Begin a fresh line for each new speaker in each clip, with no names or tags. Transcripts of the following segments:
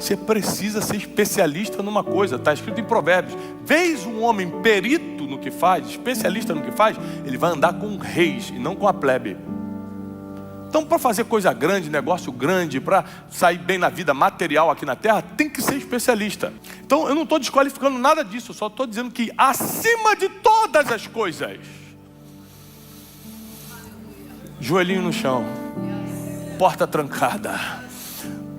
Você precisa ser especialista numa coisa. Está escrito em Provérbios: vês um homem perito no que faz, especialista no que faz, ele vai andar com reis e não com a plebe. Então, para fazer coisa grande, negócio grande, para sair bem na vida material aqui na terra, tem que ser especialista. Então, eu não estou desqualificando nada disso, eu só estou dizendo que acima de todas as coisas, joelhinho no chão, porta trancada,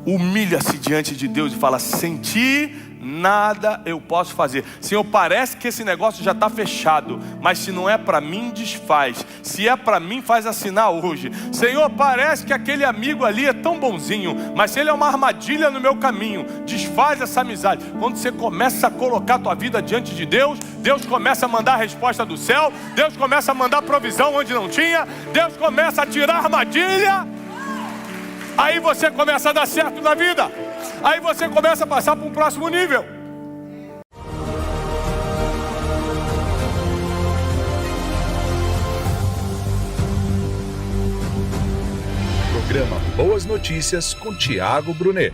humilha-se diante de Deus e fala: sem ti nada eu posso fazer. Senhor, parece que esse negócio já está fechado, mas se não é para mim, desfaz. Se é para mim, faz assinar hoje. Senhor, parece que aquele amigo ali é tão bonzinho, mas se ele é uma armadilha no meu caminho, desfaz essa amizade. Quando você começa a colocar a tua vida diante de Deus, Deus começa a mandar a resposta do céu, Deus começa a mandar provisão onde não tinha, Deus começa a tirar a armadilha. Aí você começa a dar certo na vida. Aí você começa a passar para um próximo nível.
Programa Boas Notícias com Tiago Brunet.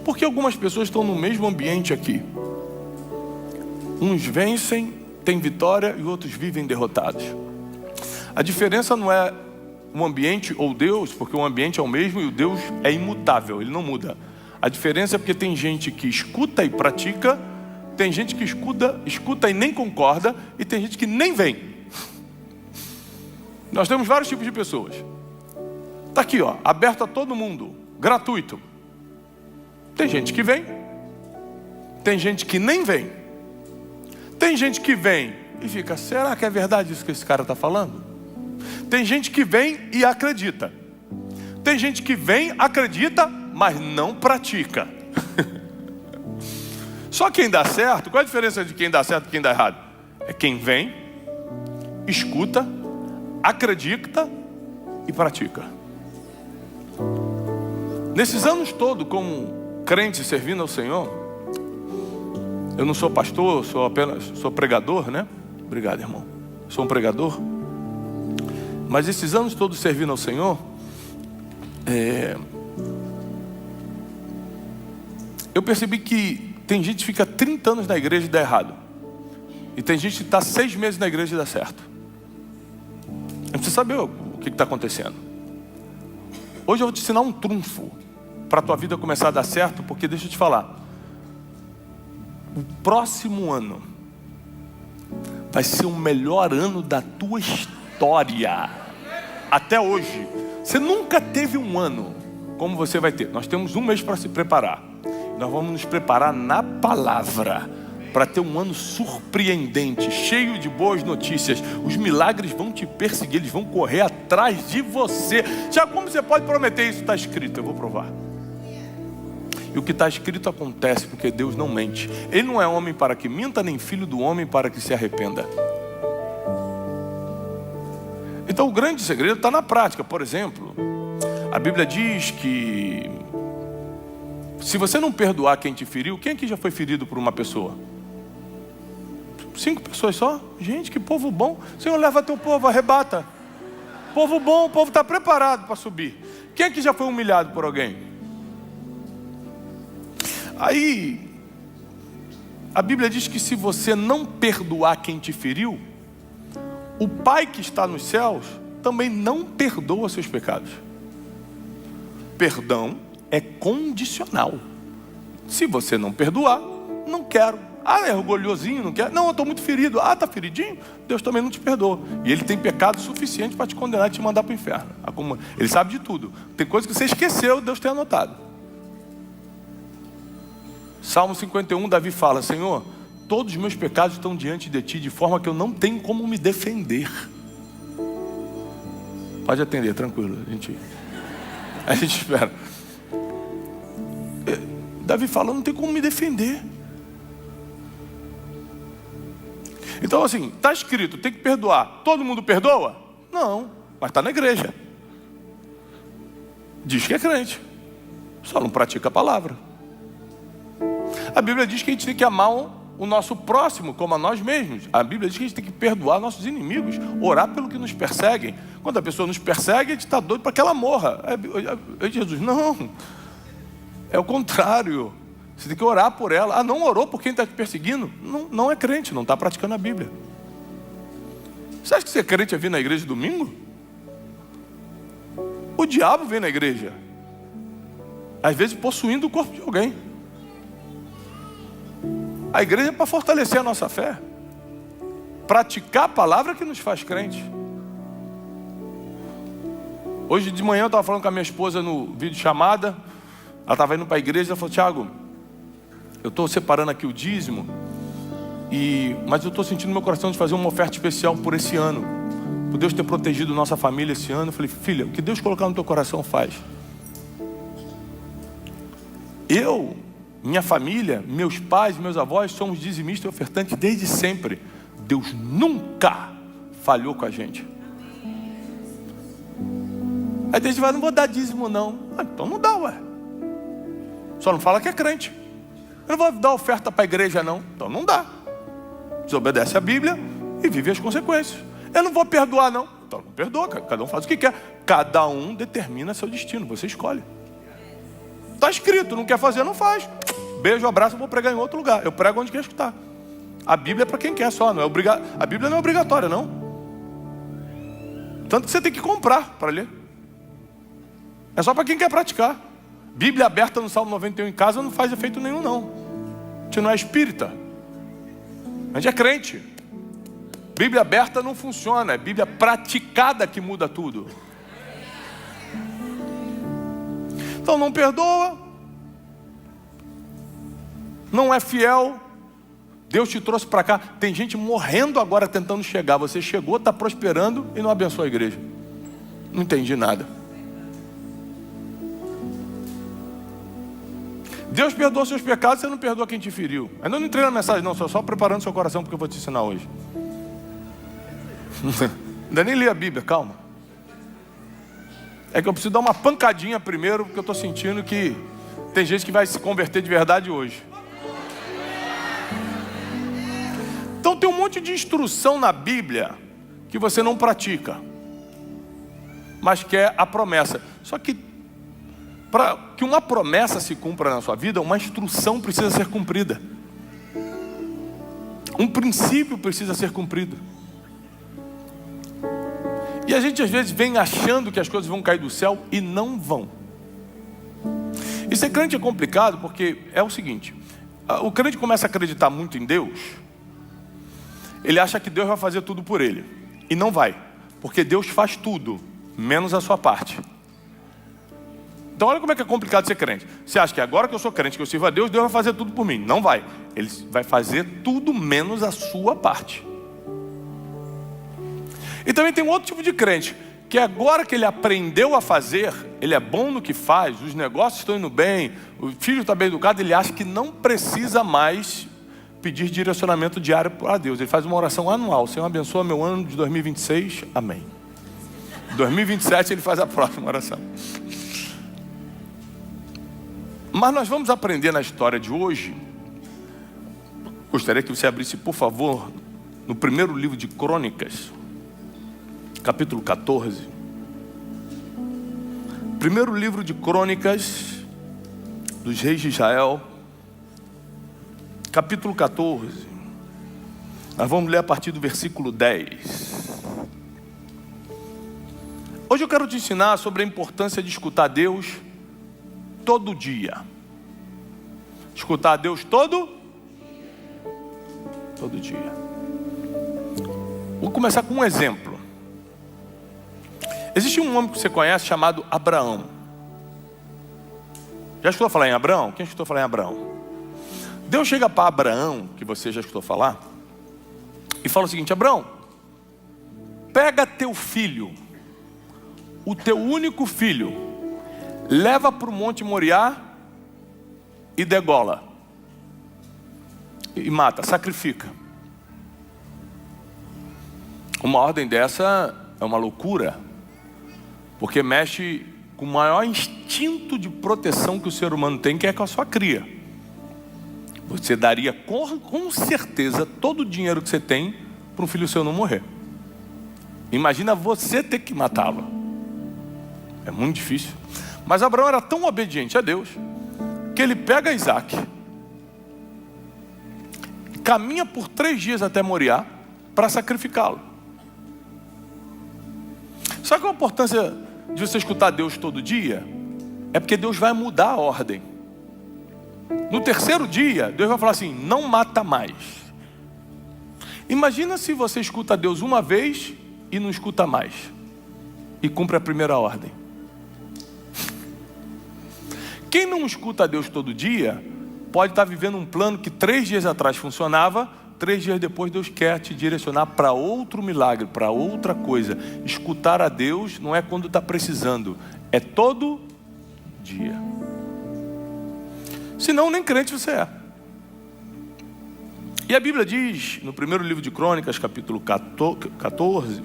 Porque algumas pessoas estão no mesmo ambiente aqui. Uns vencem, têm vitória, e outros vivem derrotados. A diferença não é o ambiente ou Deus, porque o ambiente é o mesmo e o Deus é imutável, ele não muda. A diferença é porque tem gente que escuta e pratica, tem gente que escuta e nem concorda, e tem gente que nem vem. Nós temos vários tipos de pessoas. Está aqui, ó, aberto a todo mundo, gratuito. Tem gente que vem, tem gente que nem vem. Tem gente que vem e fica: será que é verdade isso que esse cara está falando? Tem gente que vem e acredita. Tem gente que vem, acredita, mas não pratica. Só quem dá certo, qual a diferença de quem dá certo e quem dá errado? É quem vem, escuta, acredita e pratica. Nesses anos todos, como crente servindo ao Senhor, eu não sou pastor, sou pregador, né? Obrigado, irmão. Sou um pregador. Mas esses anos todos servindo ao Senhor, eu percebi que tem gente que fica 30 anos na igreja e dá errado. E tem gente que está 6 meses na igreja e dá certo. Eu preciso saber o que está acontecendo. Hoje eu vou te ensinar um trunfo para a tua vida começar a dar certo, porque deixa eu te falar. O próximo ano vai ser o melhor ano da tua história. Até hoje. Você nunca teve um ano como você vai ter. Nós temos um mês para se preparar. Nós vamos nos preparar na palavra para ter um ano surpreendente, cheio de boas notícias. Os milagres vão te perseguir, eles vão correr atrás de você. Já como você pode prometer isso? Está escrito, eu vou provar. E o que está escrito acontece, porque Deus não mente. Ele não é homem para que minta, nem filho do homem para que se arrependa. Então o grande segredo está na prática. Por exemplo, a Bíblia diz que se você não perdoar quem te feriu, quem aqui já foi ferido por uma pessoa? 5 pessoas só? Gente, que povo bom. Senhor, leva teu povo, arrebata. Povo bom, o povo está preparado para subir. Quem aqui já foi humilhado por alguém? Aí, a Bíblia diz que se você não perdoar quem te feriu, o Pai que está nos céus também não perdoa seus pecados. Perdão é condicional. Se você não perdoar, não quero. Ah, é orgulhosinho, não quer? Não, eu estou muito ferido. Ah, está feridinho? Deus também não te perdoa. E Ele tem pecado suficiente para te condenar e te mandar para o inferno. Ele sabe de tudo. Tem coisa que você esqueceu, Deus tem anotado. Salmo 51, Davi fala: Senhor, todos os meus pecados estão diante de ti, de forma que eu não tenho como me defender. Pode atender, tranquilo, a gente espera. Davi fala: não tem como me defender. Então assim, está escrito, tem que perdoar. Todo mundo perdoa? Não, mas está na igreja. Diz que é crente, só não pratica a palavra. A Bíblia diz que a gente tem que amar o nosso próximo como a nós mesmos. A Bíblia diz que a gente tem que perdoar nossos inimigos, orar pelo que nos perseguem. Quando a pessoa nos persegue, a gente está doido para que ela morra. Jesus, não. É o contrário. Você tem que orar por ela. Ah, não orou por quem está te perseguindo? Não é crente, não está praticando a Bíblia. Você acha que ser crente é vir na igreja domingo? O diabo vem na igreja, às vezes possuindo o corpo de alguém. A igreja é para fortalecer a nossa fé, praticar a palavra que nos faz crente. Hoje de manhã eu estava falando com a minha esposa no vídeo chamada. Ela estava indo para a igreja e ela falou: Tiago, eu estou separando aqui o dízimo, mas eu estou sentindo no meu coração de fazer uma oferta especial por esse ano, por Deus ter protegido nossa família esse ano. Eu falei: filha, o que Deus colocar no teu coração faz. Eu, minha família, meus pais, meus avós somos dizimistas e ofertantes desde sempre. Deus nunca falhou com a gente. Aí Deus vai: não vou dar dízimo não. Então não dá, ué. Só não fala que é crente. Eu não vou dar oferta para a igreja não. Então não dá. Desobedece a Bíblia e vive as consequências. Eu não vou perdoar não. Então não perdoa, cada um faz o que quer. Cada um determina seu destino, você escolhe. Está escrito, não quer fazer, não faz. Beijo, abraço, eu vou pregar em outro lugar. Eu prego onde quer escutar. A Bíblia é para quem quer só, não é a Bíblia não é obrigatória não. Tanto que você tem que comprar para ler. É só para quem quer praticar. Bíblia aberta no Salmo 91 em casa não faz efeito nenhum não. A gente não é espírita, a gente é crente. Bíblia aberta não funciona, é Bíblia praticada que muda tudo. Então não perdoa, não é fiel. Deus te trouxe para cá. Tem gente morrendo agora tentando chegar. Você chegou, está prosperando e não abençoa a igreja. Não entendi nada. Deus perdoa seus pecados, você não perdoa quem te feriu. Ainda não entrei na mensagem não, só preparando seu coração porque eu vou te ensinar hoje. Ainda nem li a Bíblia, calma. É que eu preciso dar uma pancadinha primeiro, porque eu estou sentindo que tem gente que vai se converter de verdade hoje. Então tem um monte de instrução na Bíblia que você não pratica, mas quer a promessa. Só que para que uma promessa se cumpra na sua vida, uma instrução precisa ser cumprida. Um princípio precisa ser cumprido. E a gente às vezes vem achando que as coisas vão cair do céu e não vão. E ser crente é complicado porque é o seguinte: o crente começa a acreditar muito em Deus, ele acha que Deus vai fazer tudo por ele. E não vai, porque Deus faz tudo, menos a sua parte. Então olha como é que é complicado ser crente. Você acha que agora que eu sou crente, que eu sirvo a Deus, Deus vai fazer tudo por mim. Não vai. Ele vai fazer tudo menos a sua parte. E também tem um outro tipo de crente, que agora que ele aprendeu a fazer, ele é bom no que faz, os negócios estão indo bem, o filho está bem educado, ele acha que não precisa mais pedir direcionamento diário para Deus. Ele faz uma oração anual: Senhor, abençoa meu ano de 2026, amém. 2027 ele faz a próxima oração. Mas nós vamos aprender na história de hoje. Gostaria que você abrisse, por favor, no primeiro livro de Crônicas, capítulo 14. Primeiro livro de Crônicas dos Reis de Israel, capítulo 14. Nós vamos ler a partir do versículo 10. Hoje eu quero te ensinar sobre a importância de escutar Deus todo dia. Escutar a Deus todo dia. Vou começar com um exemplo. Existe um homem que você conhece chamado Abraão. Já escutou falar em Abraão? Quem escutou falar em Abraão? Deus chega para Abraão, que você já escutou falar, e fala o seguinte: Abraão, pega teu filho, o teu único filho, leva para o Monte Moriá e degola. E mata, sacrifica. Uma ordem dessa é uma loucura, porque mexe com o maior instinto de proteção que o ser humano tem, que é com a sua cria. Você daria com certeza todo o dinheiro que você tem para um filho seu não morrer. Imagina você ter que matá-lo. É muito difícil. Mas Abraão era tão obediente a Deus que ele pega Isaac, caminha por 3 dias até Moriá para sacrificá-lo. Sabe qual a importância de você escutar Deus todo dia? É porque Deus vai mudar a ordem. No 3º dia, Deus vai falar assim: não mata mais. Imagina se você escuta Deus uma vez e não escuta mais, e cumpre a primeira ordem. Quem não escuta Deus todo dia pode estar vivendo um plano que 3 dias atrás funcionava, 3 dias depois Deus quer te direcionar para outro milagre, para outra coisa. Escutar a Deus não é quando está precisando, é todo dia. Senão nem crente você é. E a Bíblia diz, no primeiro livro de Crônicas, capítulo 14,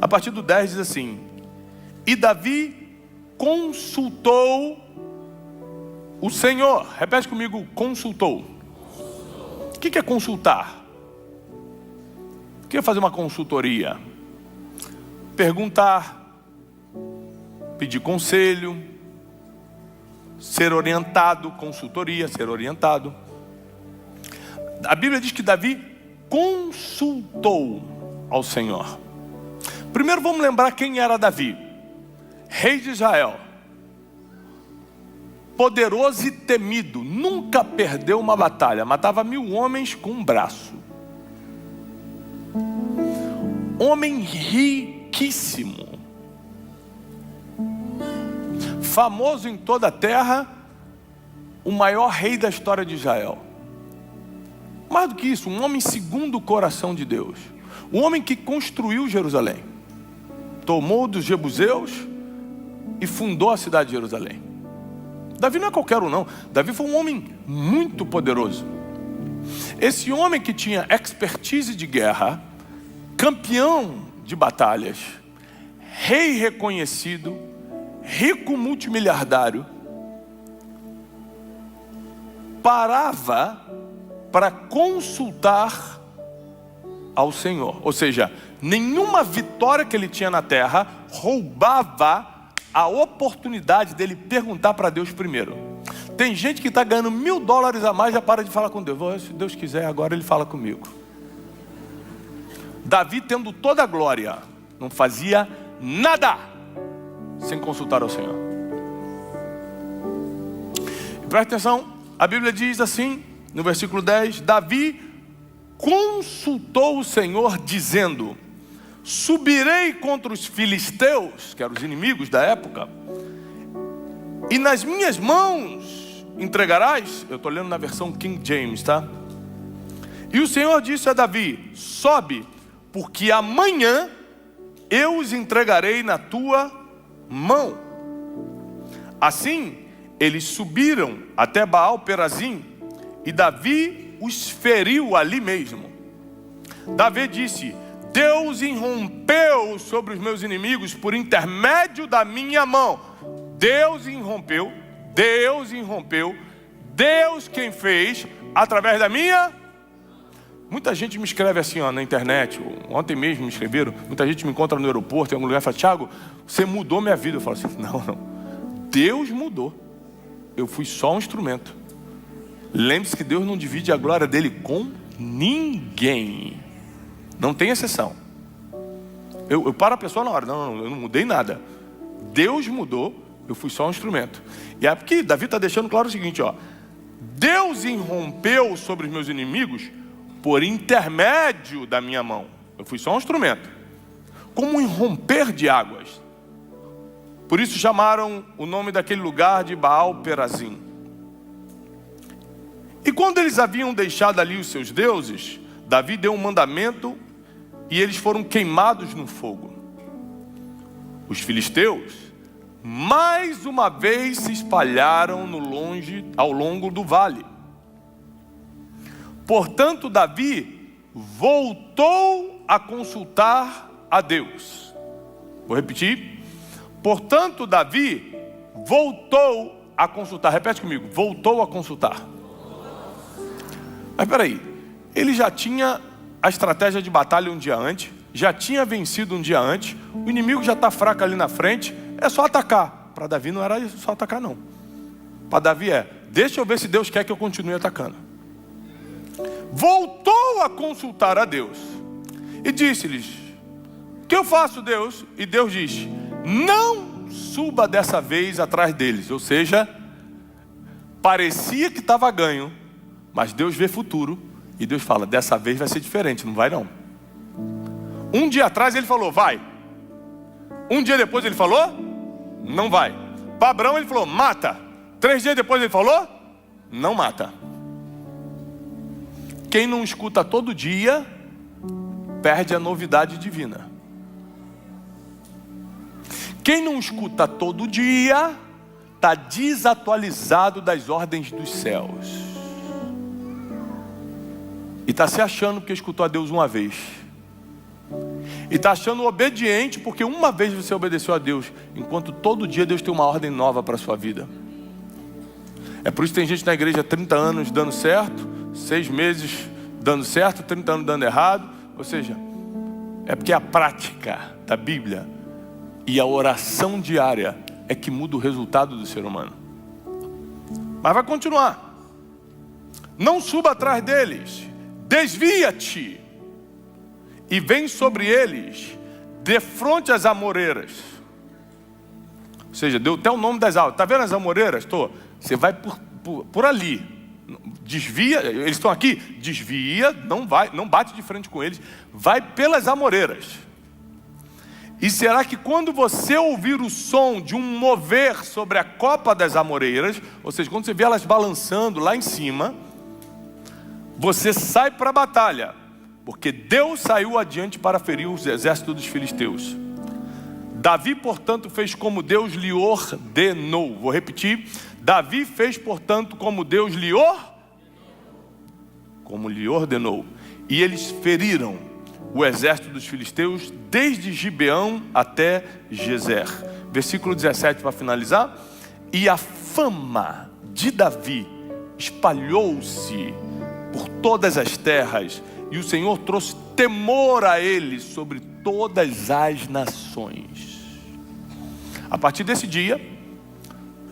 a partir do 10 diz assim: e Davi consultou o Senhor. Repete comigo: consultou. O que é consultar? O que é fazer uma consultoria? Perguntar, pedir conselho, ser orientado. Consultoria, ser orientado. A Bíblia diz que Davi consultou ao Senhor. Primeiro vamos lembrar quem era Davi. Rei de Israel, poderoso e temido, nunca perdeu uma batalha, matava 1000 homens com um braço. Homem riquíssimo, famoso em toda a terra, o maior rei da história de Israel. Mais do que isso, um homem segundo o coração de Deus, um homem que construiu Jerusalém, tomou dos jebuseus e fundou a cidade de Jerusalém. Davi não é qualquer um não, Davi foi um homem muito poderoso. Esse homem que tinha expertise de guerra, campeão de batalhas, rei reconhecido, rico multimiliardário, parava para consultar ao Senhor. Ou seja, nenhuma vitória que ele tinha na terra roubava a oportunidade dele perguntar para Deus primeiro. Tem gente que está ganhando $1000 a mais, já para de falar com Deus. Se Deus quiser, agora ele fala comigo. Davi, tendo toda a glória, não fazia nada sem consultar ao Senhor. Presta atenção, a Bíblia diz assim, no versículo 10, Davi consultou o Senhor dizendo: subirei contra os filisteus, que eram os inimigos da época, e nas minhas mãos entregarás. Eu estou lendo na versão King James, tá? E o Senhor disse a Davi: sobe, porque amanhã eu os entregarei na tua mão. Assim, eles subiram até Baal-Perazim, e Davi os feriu ali mesmo. Davi disse: Deus irrompeu sobre os meus inimigos por intermédio da minha mão. Deus irrompeu, Deus irrompeu, Deus quem fez através da minha. Muita gente me escreve assim, ó, na internet. Ontem mesmo me escreveram. Muita gente me encontra no aeroporto, em algum lugar, e fala: Thiago, você mudou minha vida. Eu falo assim: não, Deus mudou. Eu fui só um instrumento. Lembre-se que Deus não divide a glória dele com ninguém. Não tem exceção. Eu paro a pessoa na hora. Não, eu não mudei nada. Deus mudou, eu fui só um instrumento. E é porque Davi está deixando claro o seguinte, ó: Deus irrompeu sobre os meus inimigos por intermédio da minha mão. Eu fui só um instrumento. Como um irromper de águas. Por isso chamaram o nome daquele lugar de Baal-Perazim. E quando eles haviam deixado ali os seus deuses, Davi deu um mandamento e eles foram queimados no fogo. Os filisteus mais uma vez se espalharam ao longo do vale. Portanto, Davi voltou a consultar a Deus. Vou repetir. Portanto, Davi voltou a consultar. Repete comigo: voltou a consultar. Mas peraí, ele já tinha a estratégia de batalha um dia antes, já tinha vencido um dia antes, o inimigo já está fraco ali na frente, é só atacar. Para Davi não era só atacar não. Para Davi deixa eu ver se Deus quer que eu continue atacando. Voltou a consultar a Deus e disse-lhes: o que eu faço, Deus? E Deus diz: não suba dessa vez atrás deles. Ou seja, parecia que estava ganho, mas Deus vê futuro e Deus fala: dessa vez vai ser diferente, não vai não. Um dia atrás ele falou: vai. Um dia depois ele falou: não vai. Para Abraão ele falou: mata. 3 dias depois ele falou: não mata. Quem não escuta todo dia perde a novidade divina. Quem não escuta todo dia está desatualizado das ordens dos céus. E está se achando porque escutou a Deus uma vez. E está achando obediente porque uma vez você obedeceu a Deus, enquanto todo dia Deus tem uma ordem nova para a sua vida. É por isso que tem gente na igreja há 30 anos dando certo, 6 meses dando certo, 30 anos dando errado. Ou seja, é porque a prática da Bíblia e a oração diária é que muda o resultado do ser humano. Mas vai continuar. Não suba atrás deles, desvia-te e vem sobre eles, defronte as amoreiras. Ou seja, deu até o nome das águas. Está vendo as amoreiras? Você vai por ali. Desvia, eles estão aqui, desvia, não vai, não bate de frente com eles, vai pelas amoreiras. E será que quando você ouvir o som de um mover sobre a copa das amoreiras, ou seja, quando você vê elas balançando lá em cima, você sai para a batalha, porque Deus saiu adiante para ferir os exércitos dos filisteus. Davi, portanto, fez como Deus lhe ordenou. Vou repetir. Davi fez, portanto, como Deus lhe ordenou. E eles feriram o exército dos filisteus desde Gibeão até Gezer. Versículo 17 para finalizar. E a fama de Davi espalhou-se por todas as terras, e o Senhor trouxe temor a ele sobre todas as nações. A partir desse dia,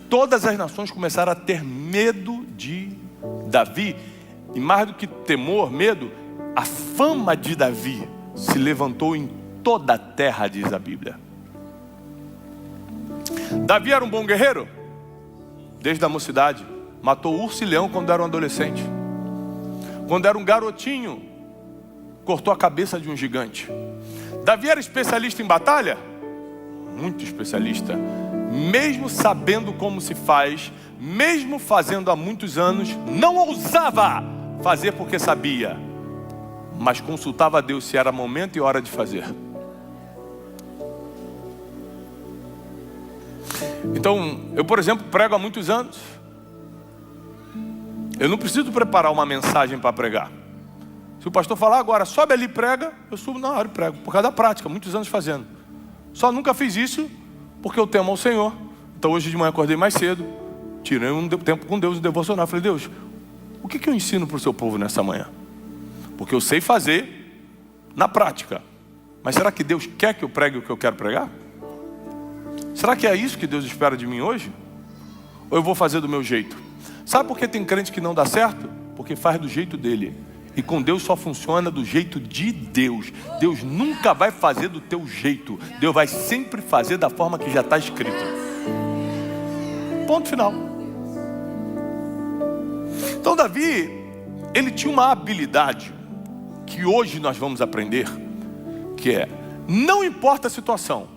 todas as nações começaram a ter medo de Davi. E mais do que temor, medo, a fama de Davi se levantou em toda a terra, diz a Bíblia. Davi era um bom guerreiro? Desde a mocidade. Matou urso e leão quando era um adolescente. Quando era um garotinho, cortou a cabeça de um gigante. Davi era especialista em batalha? Muito especialista. Mesmo sabendo como se faz, mesmo fazendo há muitos anos, não ousava fazer porque sabia, mas consultava a Deus se era momento e hora de fazer. Então, eu, por exemplo, prego há muitos anos. Eu não preciso preparar uma mensagem para pregar. Se o pastor falar agora, sobe ali e prega, eu subo na hora e prego, por causa da prática, muitos anos fazendo. Só nunca fiz isso porque eu temo ao Senhor. Então hoje de manhã acordei mais cedo, tirei um tempo com Deus, devocional. Falei: Deus, o que eu ensino para o seu povo nessa manhã? Porque eu sei fazer na prática. Mas será que Deus quer que eu pregue o que eu quero pregar? Será que é isso que Deus espera de mim hoje? Ou eu vou fazer do meu jeito? Sabe por que tem crente que não dá certo? Porque faz do jeito dele. E com Deus só funciona do jeito de Deus. Deus nunca vai fazer do teu jeito. Deus vai sempre fazer da forma que já está escrito. Ponto final. Então Davi, ele tinha uma habilidade que hoje nós vamos aprender, que é: não importa a situação,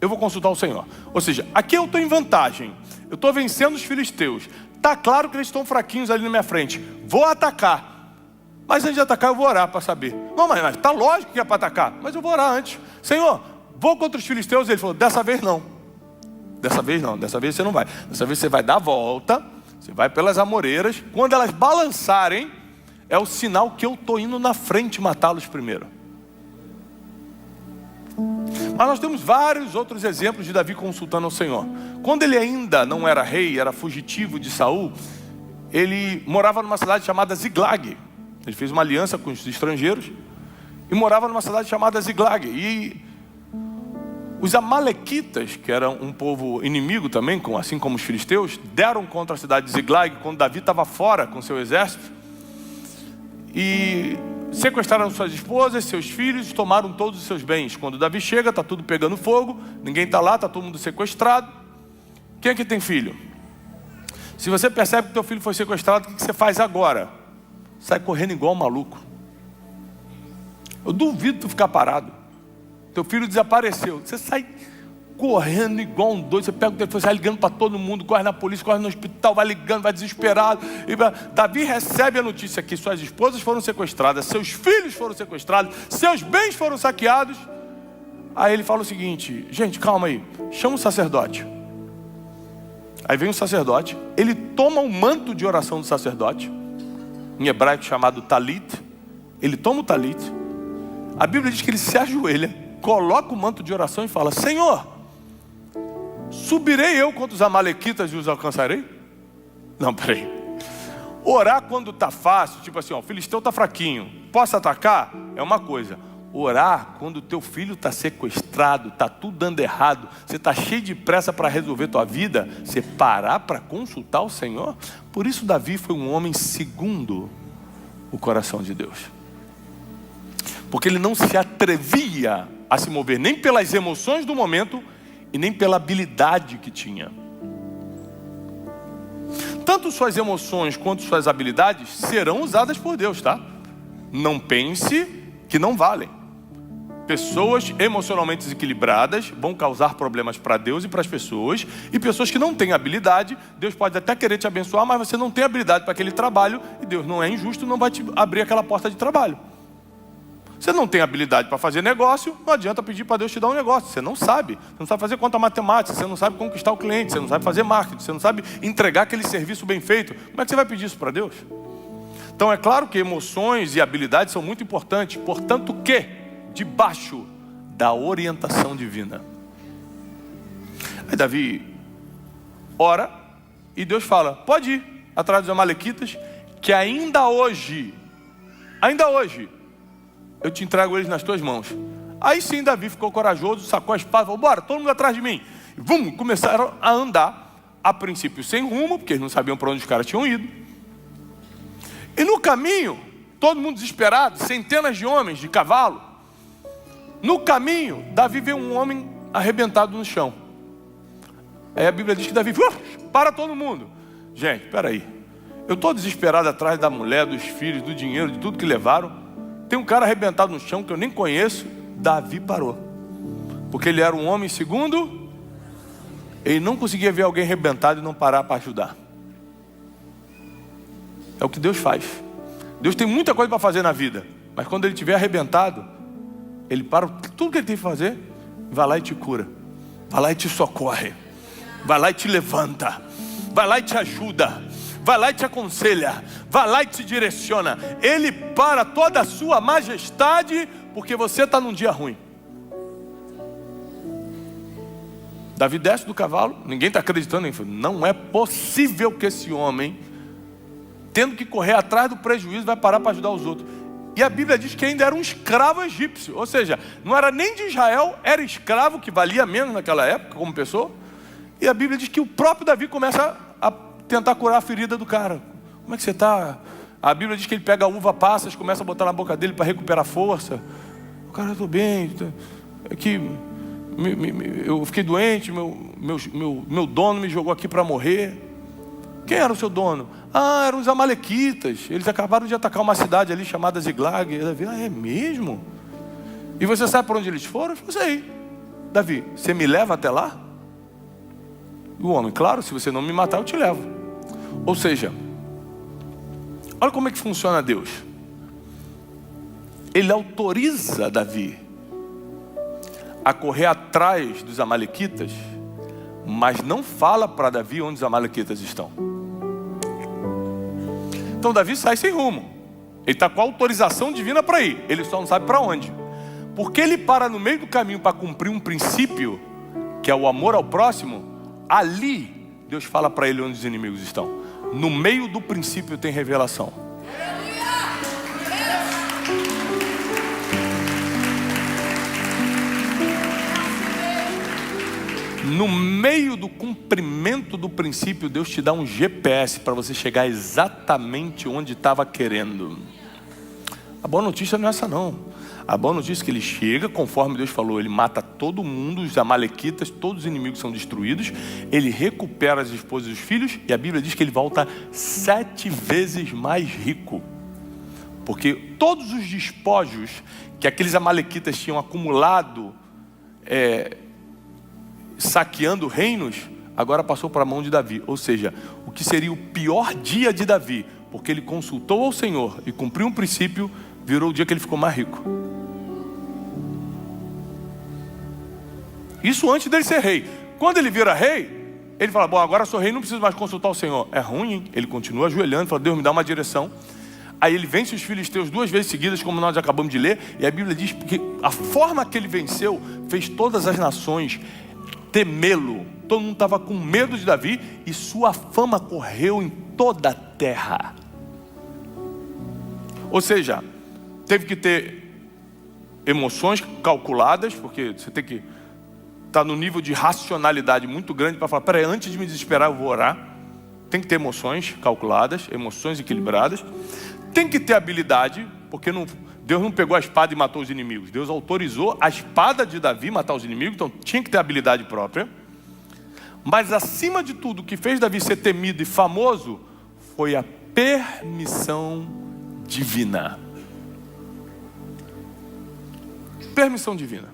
eu vou consultar o Senhor. Ou seja, aqui eu estou em vantagem, eu estou vencendo os filisteus. Está claro que eles estão fraquinhos ali na minha frente. Vou atacar. Mas antes de atacar eu vou orar para saber. Não, mas está lógico que é para atacar. Mas eu vou orar antes. Senhor, vou contra os filisteus. Ele falou: dessa vez não. Dessa vez não. Dessa vez você não vai. Dessa vez você vai dar a volta. Você vai pelas amoreiras. Quando elas balançarem, é o sinal que eu estou indo na frente matá-los primeiro. Mas nós temos vários outros exemplos de Davi consultando ao Senhor. Quando ele ainda não era rei, era fugitivo de Saul, ele morava numa cidade chamada Ziglag. Ele fez uma aliança com os estrangeiros e morava numa cidade chamada Ziglag. E os amalequitas, que eram um povo inimigo também, assim como os filisteus, deram contra a cidade de Ziglag quando Davi estava fora com seu exército. E sequestraram suas esposas, seus filhos, e tomaram todos os seus bens. Quando Davi chega, está tudo pegando fogo, ninguém está lá, está todo mundo sequestrado. Quem é que tem filho? Se você percebe que teu filho foi sequestrado, o que você faz agora? Sai correndo igual um maluco. Eu duvido tu ficar parado. Teu filho desapareceu. Você sai correndo igual um doido. Você pega o telefone, sai ligando para todo mundo, corre na polícia, corre no hospital, vai ligando, vai desesperado. Davi recebe a notícia que suas esposas foram sequestradas, seus filhos foram sequestrados, seus bens foram saqueados. Aí ele fala o seguinte: gente, calma aí, chama o sacerdote. Aí vem o sacerdote, ele toma o manto de oração do sacerdote, em hebraico chamado talit. Ele toma o talit. A Bíblia diz que ele se ajoelha, coloca o manto de oração e fala: Senhor, subirei eu contra os amalequitas e os alcançarei? Não, peraí. Orar quando está fácil, tipo assim, ó, o filisteu está fraquinho, posso atacar? É uma coisa. Orar quando o teu filho está sequestrado, está tudo dando errado, você está cheio de pressa para resolver tua vida, você parar para consultar o Senhor? Por isso Davi foi um homem segundo o coração de Deus. Porque ele não se atrevia a se mover nem pelas emoções do momento e nem pela habilidade que tinha. Tanto suas emoções quanto suas habilidades serão usadas por Deus, tá? Não pense que não valem. Pessoas emocionalmente desequilibradas vão causar problemas para Deus e para as pessoas. E pessoas que não têm habilidade, Deus pode até querer te abençoar, mas você não tem habilidade para aquele trabalho e Deus não é injusto, não vai te abrir aquela porta de trabalho. Você não tem habilidade para fazer negócio, não adianta pedir para Deus te dar um negócio. Você não sabe fazer conta matemática, você não sabe conquistar o cliente, você não sabe fazer marketing, você não sabe entregar aquele serviço bem feito. Como é que você vai pedir isso para Deus? Então é claro que emoções e habilidades são muito importantes, portanto que, debaixo da orientação divina. Aí Davi ora e Deus fala: pode ir atrás dos amalequitas, que ainda hoje, eu te entrego eles nas tuas mãos. Aí sim Davi ficou corajoso, sacou a espada e falou: bora, todo mundo atrás de mim. E vamos, começaram a andar, a princípio sem rumo, porque eles não sabiam para onde os caras tinham ido. E no caminho, todo mundo desesperado, centenas de homens de cavalo. No caminho, Davi vê um homem arrebentado no chão. Aí a Bíblia diz que Davi, para todo mundo. Gente, peraí, eu estou desesperado atrás da mulher, dos filhos, do dinheiro, de tudo que levaram. Tem um cara arrebentado no chão que eu nem conheço. Davi parou, porque ele era um homem segundo. Ele não conseguia ver alguém arrebentado e não parar para ajudar. É o que Deus faz. Deus tem muita coisa para fazer na vida, mas quando ele estiver arrebentado, ele para tudo que ele tem que fazer, vai lá e te cura, vai lá e te socorre, vai lá e te levanta, vai lá e te ajuda, vai lá e te aconselha, vai lá e te direciona. Ele para toda a sua majestade, porque você está num dia ruim. Davi desce do cavalo, ninguém está acreditando em filho. Não é possível que esse homem, tendo que correr atrás do prejuízo, vai parar para ajudar os outros. E a Bíblia diz que ainda era um escravo egípcio, ou seja, não era nem de Israel, era escravo, que valia menos naquela época como pessoa. E a Bíblia diz que o próprio Davi começa a tentar curar a ferida do cara. Como é que você está? A Bíblia diz que ele pega uva passas, começa a botar na boca dele para recuperar força. O cara, eu estou bem, aqui, eu fiquei doente, meu dono me jogou aqui para morrer. Quem era o seu dono? Ah, eram os amalequitas. Eles acabaram de atacar uma cidade ali chamada Ziglag. Davi, é mesmo? E você sabe para onde eles foram? Eu falei, sei. Davi, você me leva até lá? O homem, claro, se você não me matar, eu te levo. Ou seja, olha como é que funciona Deus. Ele autoriza Davi a correr atrás dos amalequitas, mas não fala para Davi onde os amalequitas estão. Então Davi sai sem rumo. Ele está com a autorização divina para ir. Ele só não sabe para onde. Porque ele para no meio do caminho para cumprir um princípio, que é o amor ao próximo. Ali, Deus fala para ele onde os inimigos estão. No meio do princípio tem revelação. No meio do cumprimento do princípio, Deus te dá um GPS para você chegar exatamente onde estava querendo. A boa notícia não é essa não. A boa notícia é que ele chega, conforme Deus falou, ele mata todo mundo, os amalequitas, todos os inimigos são destruídos, ele recupera as esposas e os filhos, e a Bíblia diz que ele volta 7 vezes mais rico. Porque todos os despojos que aqueles amalequitas tinham acumulado, saqueando reinos, agora passou para a mão de Davi. Ou seja, o que seria o pior dia de Davi, porque ele consultou ao Senhor e cumpriu um princípio, virou o dia que ele ficou mais rico. Isso antes dele ser rei. Quando ele vira rei, ele fala, bom, agora sou rei, não preciso mais consultar o Senhor. É ruim, hein? Ele continua ajoelhando, fala, Deus me dá uma direção. Aí ele vence os filisteus 2 vezes seguidas, como nós acabamos de ler, e a Bíblia diz que a forma que ele venceu fez todas as nações temê-lo. Todo mundo estava com medo de Davi e sua fama correu em toda a terra. Ou seja, teve que ter emoções calculadas, porque você tem que estar no nível de racionalidade muito grande para falar, peraí, antes de me desesperar eu vou orar. Tem que ter emoções calculadas, emoções equilibradas. Tem que ter habilidade, porque Deus não pegou a espada e matou os inimigos. Deus autorizou a espada de Davi matar os inimigos, então tinha que ter habilidade própria. Mas acima de tudo, o que fez Davi ser temido e famoso foi a permissão divina. Permissão divina.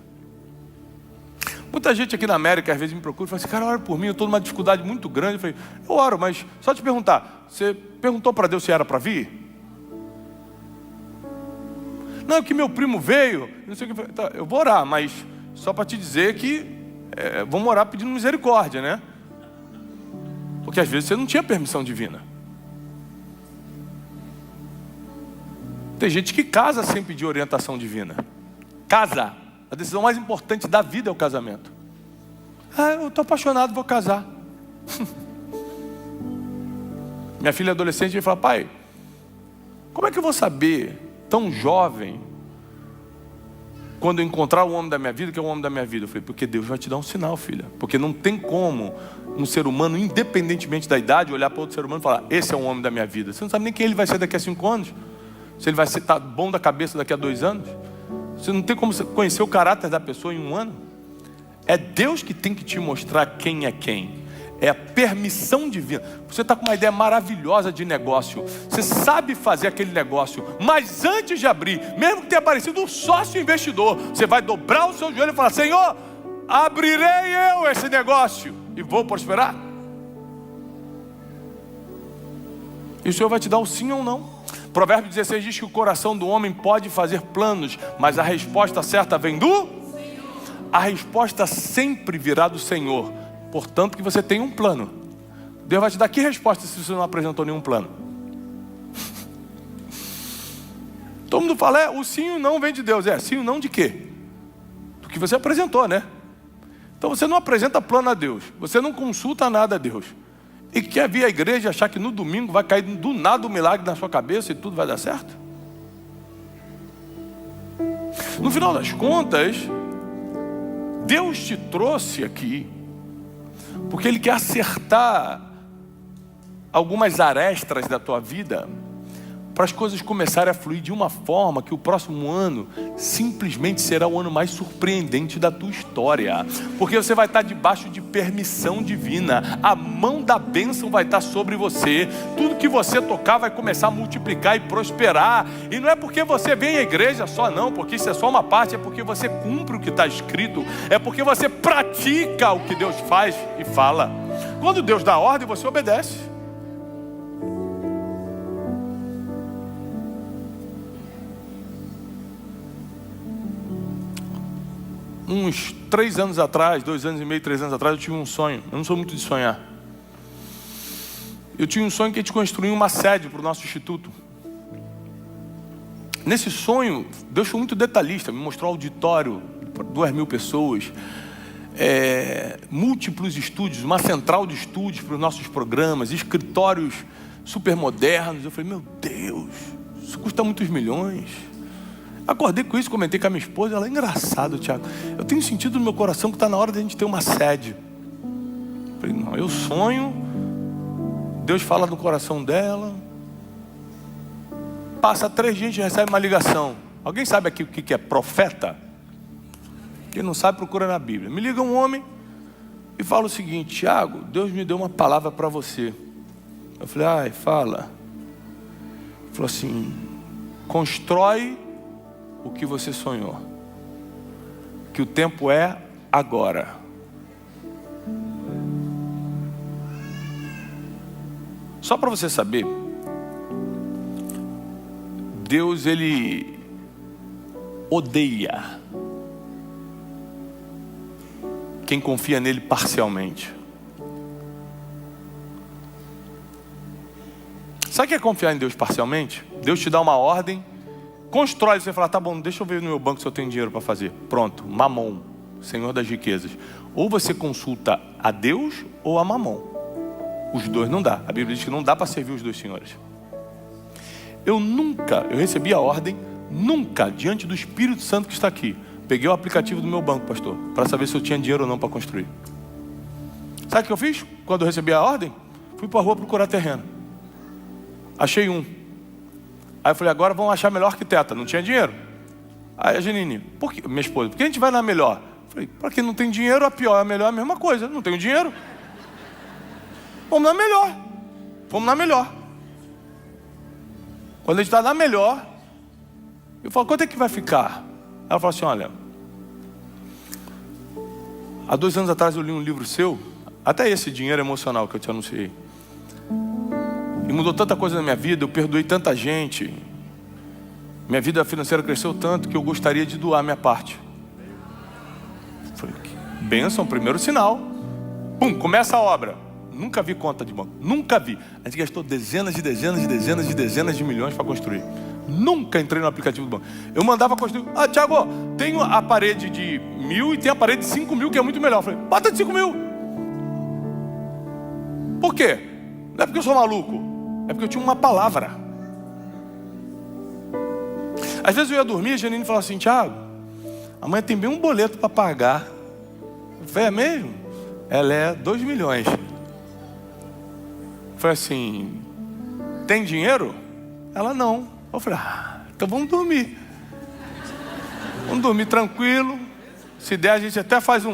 Muita gente aqui na América às vezes me procura e fala assim, cara, ora por mim, eu estou numa dificuldade muito grande. Eu falei, eu oro, mas só te perguntar, você perguntou para Deus se era para vir? Não, que meu primo veio, não sei o que. Tá, eu vou orar, mas só para te dizer que vamos orar pedindo misericórdia, né? Porque às vezes você não tinha permissão divina. Tem gente que casa sem pedir orientação divina. Casa. A decisão mais importante da vida é o casamento. Eu estou apaixonado, vou casar. Minha filha adolescente me fala, pai, como é que eu vou saber, tão jovem, quando eu encontrar o homem da minha vida, que é o homem da minha vida? Eu falei, porque Deus vai te dar um sinal, filha. Porque não tem como um ser humano, independentemente da idade, olhar para outro ser humano e falar, esse é o homem da minha vida. Você não sabe nem quem ele vai ser daqui a 5 anos. Se ele vai estar bom da cabeça daqui a 2 anos. Você não tem como conhecer o caráter da pessoa em 1 ano. É Deus que tem que te mostrar quem é quem. É a permissão divina. Você está com uma ideia maravilhosa de negócio. Você sabe fazer aquele negócio. Mas antes de abrir, mesmo que tenha aparecido um sócio investidor, você vai dobrar o seu joelho e falar, Senhor, abrirei eu esse negócio e vou prosperar? E o Senhor vai te dar o sim ou não. Provérbio 16 diz que o coração do homem pode fazer planos, mas a resposta certa vem do Senhor. A resposta sempre virá do Senhor. Portanto que você tem um plano. Deus vai te dar que resposta se você não apresentou nenhum plano? Todo mundo fala, o sim e o não vem de Deus. Sim e o não de quê? Do que você apresentou, né? Então você não apresenta plano a Deus. Você não consulta nada a Deus. E quer vir à igreja e achar que no domingo vai cair do nada um milagre na sua cabeça e tudo vai dar certo? No final das contas, Deus te trouxe aqui porque Ele quer acertar algumas arestas da tua vida para as coisas começarem a fluir de uma forma que o próximo ano simplesmente será o ano mais surpreendente da tua história. Porque você vai estar debaixo de permissão divina. A mão da bênção vai estar sobre você. Tudo que você tocar vai começar a multiplicar e prosperar. E não é porque você vem à igreja só não, porque isso é só uma parte. É porque você cumpre o que está escrito. É porque você pratica o que Deus faz e fala. Quando Deus dá ordem, você obedece. Uns 3 anos atrás, 2 anos e meio, 3 anos atrás, eu tive um sonho. Eu não sou muito de sonhar. Eu tinha um sonho que a gente construía uma sede para o nosso instituto. Nesse sonho, Deus foi muito detalhista. Me mostrou um auditório para 2.000 pessoas. Múltiplos estúdios, uma central de estúdios para os nossos programas, escritórios super modernos. Eu falei, meu Deus, isso custa muitos milhões. Acordei com isso, comentei com a minha esposa. Ela, é engraçado, Tiago, eu tenho sentido no meu coração que está na hora de a gente ter uma sede. Falei, não, eu sonho, Deus fala no coração dela. Passa 3 dias, a gente recebe uma ligação. Alguém sabe aqui o que é profeta? Quem não sabe, procura na Bíblia. Me liga um homem e fala o seguinte: Tiago, Deus me deu uma palavra para você. Eu falei, ai, fala. Ele falou assim: constrói o que você sonhou, que o tempo é agora. Só para você saber, Deus, Ele odeia quem confia nele parcialmente. Sabe o que é confiar em Deus parcialmente? Deus te dá uma ordem, constrói, você fala, tá bom, deixa eu ver no meu banco se eu tenho dinheiro para fazer. Pronto, Mamon, Senhor das riquezas. Ou você consulta a Deus ou a Mamon. Os dois não dá. A Bíblia diz que não dá para servir os dois senhores. Eu recebi a ordem, nunca, diante do Espírito Santo que está aqui, peguei o aplicativo do meu banco, pastor, para saber se eu tinha dinheiro ou não para construir. Sabe o que eu fiz? Quando eu recebi a ordem, fui para a rua procurar terreno. Achei um. Aí eu falei, agora vamos achar a melhor arquiteta. Não tinha dinheiro. Aí a Janine, minha esposa, por que a gente vai na melhor? Eu falei, para quem não tem dinheiro, a pior, a melhor é a mesma coisa. Não tenho dinheiro. Vamos na melhor. Vamos na melhor. Quando a gente está na melhor, eu falo, quanto é que vai ficar? Ela fala assim, olha, há 2 anos atrás eu li um livro seu, até esse dinheiro emocional que eu te anunciei, e mudou tanta coisa na minha vida, eu perdoei tanta gente, minha vida financeira cresceu tanto que eu gostaria de doar a minha parte. Eu falei, bênção, primeiro sinal. Pum, começa a obra. Nunca vi conta de banco, nunca vi. A gente gastou dezenas de milhões para construir. Nunca entrei no aplicativo do banco. Eu mandava construir. Ah, Tiago, tenho a parede de 1.000 e tem a parede de 5.000 que é muito melhor. Eu falei, bota de 5.000. Por quê? Não é porque eu sou maluco, é porque eu tinha uma palavra. Às vezes eu ia dormir e a Janine falava assim, Tiago, amanhã tem bem um boleto para pagar. Eu falei, é mesmo? Ela é 2 milhões. Eu falei assim, tem dinheiro? Ela não. Eu falei, então vamos dormir. Vamos dormir tranquilo. Se der, a gente até faz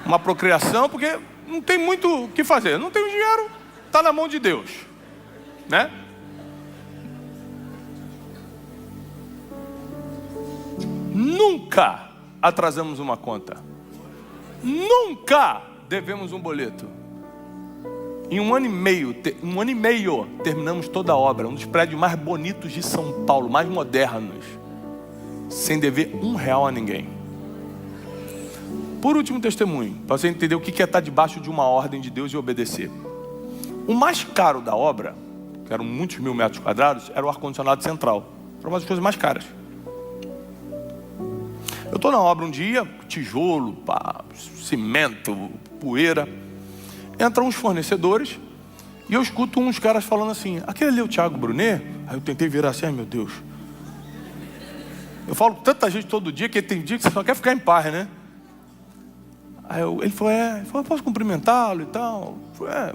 uma procriação, porque não tem muito o que fazer. Não tem dinheiro, está na mão de Deus, né? Nunca atrasamos uma conta. Nunca devemos um boleto. Em 1 ano e meio, terminamos toda a obra. Um dos prédios mais bonitos de São Paulo, mais modernos, sem dever R$1 a ninguém. Por último testemunho, para você entender o que é estar debaixo de uma ordem de Deus e obedecer. O mais caro da obra, que eram muitos 1000 metros quadrados, era o ar-condicionado central. Era uma das coisas mais caras. Eu estou na obra um dia, tijolo, cimento, poeira. Entram uns fornecedores e eu escuto uns caras falando assim, aquele ali é o Tiago Brunet? Aí eu tentei virar assim, ai meu Deus. Eu falo com tanta gente todo dia que tem dia que você só quer ficar em paz, né? Aí ele falou, eu posso cumprimentá-lo e tal? Eu falei,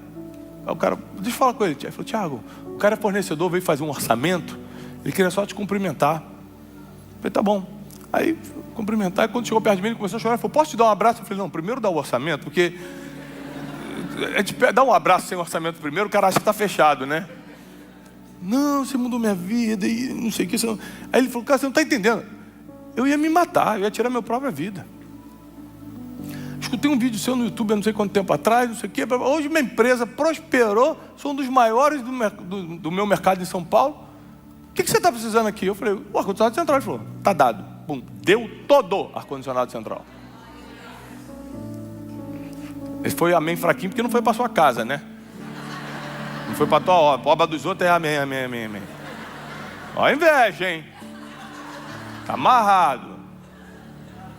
Aí o cara, deixa eu falar com ele. Ele falou, Tiago, o cara é fornecedor, veio fazer um orçamento, ele queria só te cumprimentar. Eu falei, tá bom. Aí cumprimentar, e quando chegou perto de mim, ele começou a chorar, ele falou, posso te dar um abraço? Eu falei, não, primeiro dá o orçamento, porque a gente dá um abraço sem orçamento primeiro, o cara acha que está fechado, né? Não, você mudou minha vida e não sei o que. Aí ele falou, cara, você não está entendendo. Eu ia me matar, eu ia tirar minha própria vida. Escutei um vídeo seu no YouTube há não sei quanto tempo atrás, não sei o que. Hoje minha empresa prosperou, sou um dos maiores do meu mercado em São Paulo. O que você está precisando aqui? Eu falei, o ar-condicionado central. Ele falou, tá dado. Bum, deu todo ar-condicionado central. Esse foi amém fraquinho, porque não foi para sua casa, né? Não foi para tua obra. A obra dos outros é amém, amém, amém, amém. Ó a inveja, hein? Tá amarrado.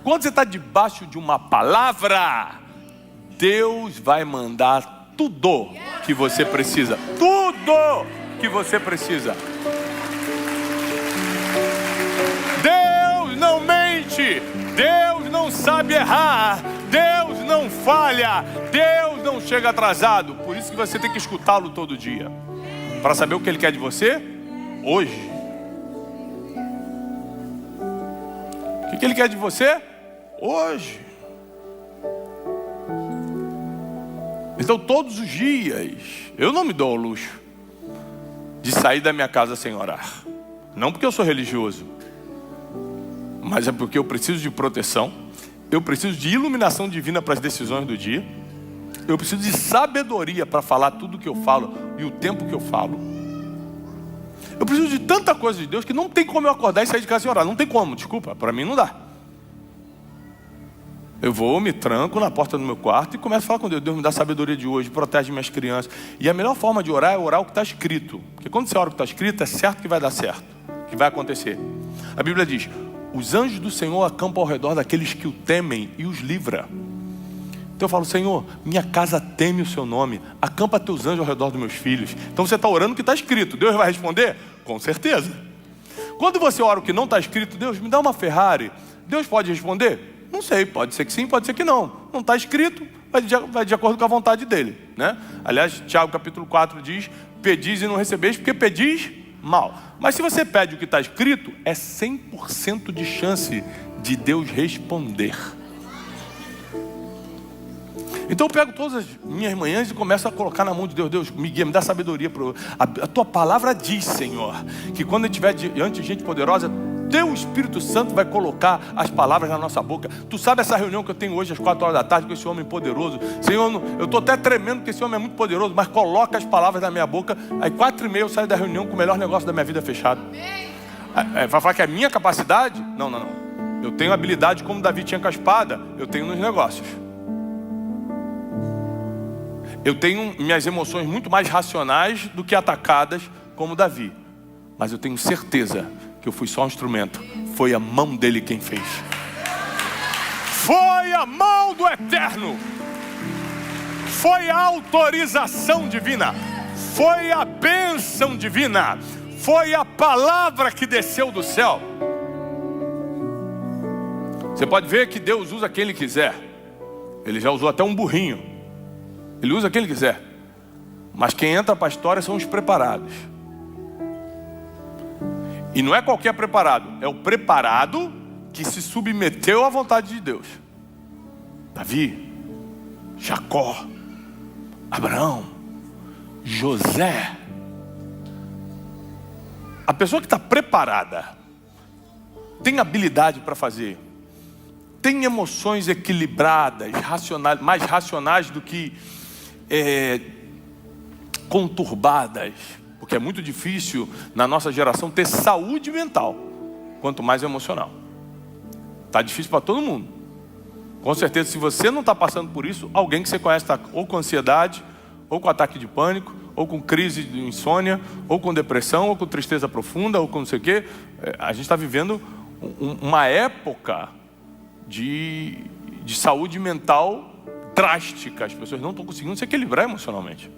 Quando você está debaixo de uma palavra, Deus vai mandar tudo que você precisa. Tudo que você precisa. Deus não mente. Deus não sabe errar. Deus não falha, Deus não chega atrasado. Por isso que você tem que escutá-lo todo dia, para saber o que Ele quer de você hoje. O que Ele quer de você hoje. Então todos os dias, eu não me dou ao luxo de sair da minha casa sem orar. Não porque eu sou religioso, mas é porque eu preciso de proteção, eu preciso de iluminação divina para as decisões do dia, eu preciso de sabedoria para falar tudo que eu falo e o tempo que eu falo. Eu preciso de tanta coisa de Deus que não tem como eu acordar e sair de casa sem orar. Não tem como, desculpa, para mim não dá. Eu vou, me tranco na porta do meu quarto e começo a falar com Deus. Deus, me dá sabedoria de hoje, protege minhas crianças. E a melhor forma de orar é orar o que está escrito. Porque quando você ora o que está escrito, é certo que vai dar certo, que vai acontecer. A Bíblia diz: os anjos do Senhor acampam ao redor daqueles que o temem e os livra. Então eu falo: Senhor, minha casa teme o seu nome, acampa teus anjos ao redor dos meus filhos. Então você está orando o que está escrito. Deus vai responder? Com certeza. Quando você ora o que não está escrito: Deus, me dá uma Ferrari. Deus pode responder? Não sei, pode ser que sim, pode ser que não. Não está escrito, vai de acordo com a vontade dele, né? Aliás, Tiago capítulo 4 diz: pedis e não recebeis, porque pedis mal. Mas se você pede o que está escrito, é 100% de chance de Deus responder. Então eu pego todas as minhas manhãs e começo a colocar na mão de Deus. Deus, me guia, me dá sabedoria. A tua palavra diz, Senhor, que quando a gente estiver diante de gente poderosa, teu Espírito Santo vai colocar as palavras na nossa boca. Tu sabe essa reunião que eu tenho hoje às 4 horas da tarde com esse homem poderoso? Senhor, eu estou até tremendo porque esse homem é muito poderoso, mas coloca as palavras na minha boca. Aí 4h30 eu saio da reunião com o melhor negócio da minha vida fechado. Vai falar que é minha capacidade? Não. Eu tenho habilidade como Davi tinha com a espada, eu tenho nos negócios. Eu tenho minhas emoções muito mais racionais do que atacadas como Davi. Mas eu tenho certeza que eu fui só um instrumento. Foi a mão dele quem fez. Foi a mão do Eterno. Foi a autorização divina. Foi a bênção divina. Foi a palavra que desceu do céu. Você pode ver que Deus usa quem Ele quiser. Ele já usou até um burrinho. Ele usa quem Ele quiser. Mas quem entra para a história são os preparados. E não é qualquer preparado, é o preparado que se submeteu à vontade de Deus. Davi, Jacó, Abraão, José. A pessoa que está preparada, tem habilidade para fazer, tem emoções equilibradas, racionais, mais racionais do que conturbadas. Porque é muito difícil na nossa geração ter saúde mental, quanto mais emocional. Está difícil para todo mundo. Com certeza, se você não está passando por isso, alguém que você conhece está ou com ansiedade, ou com ataque de pânico, ou com crise de insônia, ou com depressão, ou com tristeza profunda, ou com não sei o quê. A gente está vivendo uma época de saúde mental drástica. As pessoas não estão conseguindo se equilibrar emocionalmente.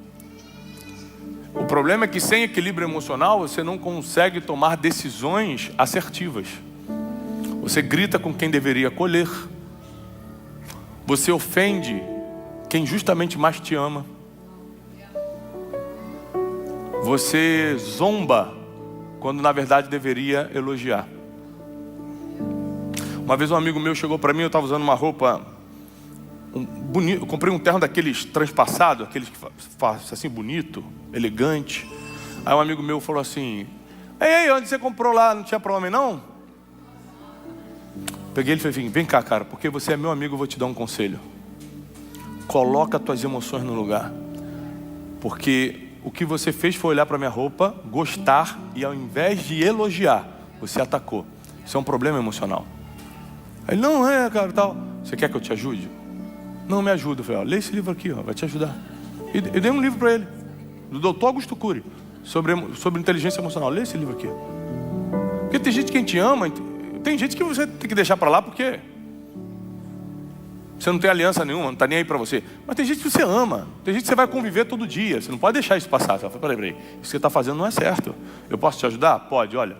O problema é que sem equilíbrio emocional você não consegue tomar decisões assertivas. Você grita com quem deveria acolher. Você ofende quem justamente mais te ama. Você zomba quando na verdade deveria elogiar. Uma vez um amigo meu chegou para mim, eu estava usando uma roupa bonito, eu comprei um terno daqueles transpassados, aqueles que faz assim bonito, elegante. Aí um amigo meu falou assim: ei, onde você comprou lá? Não tinha para homem não? Peguei ele e falei: vem cá, cara, porque você é meu amigo, eu vou te dar um conselho. Coloca tuas emoções no lugar. Porque o que você fez foi olhar para minha roupa, gostar, e ao invés de elogiar, você atacou. Isso é um problema emocional. Aí ele: não é, cara, tal. Você quer que eu te ajude? Não, me ajuda. Eu falei: ó, lê esse livro aqui, ó, vai te ajudar. E eu dei um livro para ele, do Dr. Augusto Cury, sobre inteligência emocional. Lê esse livro aqui. Porque tem gente que te ama, tem gente que você tem que deixar para lá porque você não tem aliança nenhuma, não está nem aí para você. Mas tem gente que você ama, tem gente que você vai conviver todo dia. Você não pode deixar isso passar. Você fala: peraí, isso que você está fazendo não é certo. Eu posso te ajudar? Pode, olha.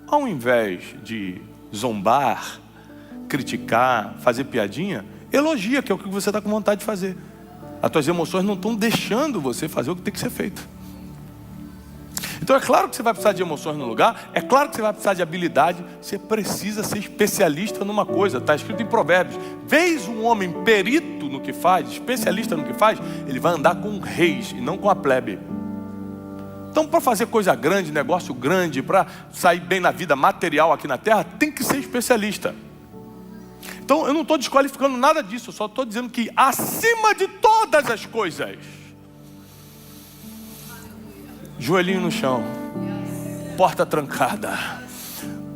Ao invés de zombar, criticar, fazer piadinha, elogia, que é o que você está com vontade de fazer. As tuas emoções não estão deixando você fazer o que tem que ser feito. Então é claro que você vai precisar de emoções no lugar, é claro que você vai precisar de habilidade, você precisa ser especialista numa coisa, está escrito em Provérbios. Vês um homem perito no que faz, especialista no que faz, ele vai andar com reis e não com a plebe. Então, para fazer coisa grande, negócio grande, para sair bem na vida material aqui na terra, tem que ser especialista. Então, eu não estou desqualificando nada disso, eu só estou dizendo que acima de todas as coisas, joelhinho no chão, porta trancada,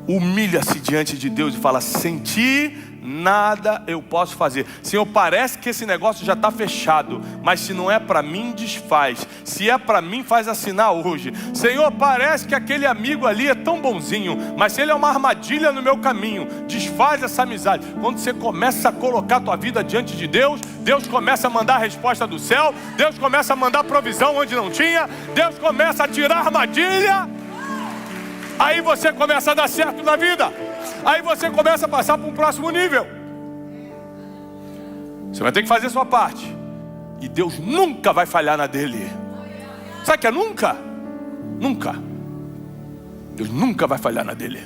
humilha-se diante de Deus e fala: sem ti nada eu posso fazer. Senhor, parece que esse negócio já está fechado, mas se não é para mim, desfaz. Se é para mim, faz assinar hoje. Senhor, parece que aquele amigo ali é tão bonzinho, mas se ele é uma armadilha no meu caminho, desfaz essa amizade. Quando você começa a colocar a tua vida diante de Deus, Deus começa a mandar a resposta do céu, Deus começa a mandar provisão onde não tinha, Deus começa a tirar a armadilha. Aí você começa a dar certo na vida. Aí você começa a passar para um próximo nível. Você vai ter que fazer a sua parte. E Deus nunca vai falhar na dele. Sabe o que é nunca? Nunca. Deus nunca vai falhar na dele.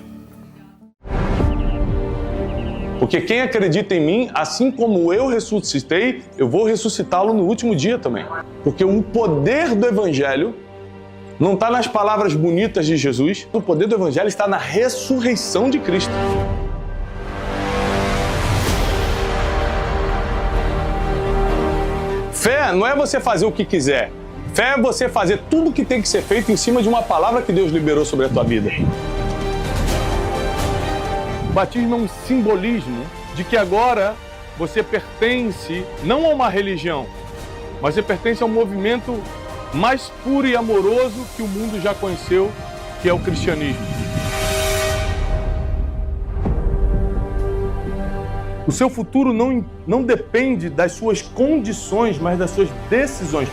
Porque quem acredita em mim, assim como eu ressuscitei, eu vou ressuscitá-lo no último dia também. Porque o poder do Evangelho não está nas palavras bonitas de Jesus. O poder do Evangelho está na ressurreição de Cristo. Fé não é você fazer o que quiser. Fé é você fazer tudo o que tem que ser feito em cima de uma palavra que Deus liberou sobre a tua vida.
O batismo é um simbolismo de que agora você pertence não a uma religião, mas você pertence a um movimento mais puro e amoroso que o mundo já conheceu, que é o cristianismo. O seu futuro não depende das suas condições, mas das suas decisões.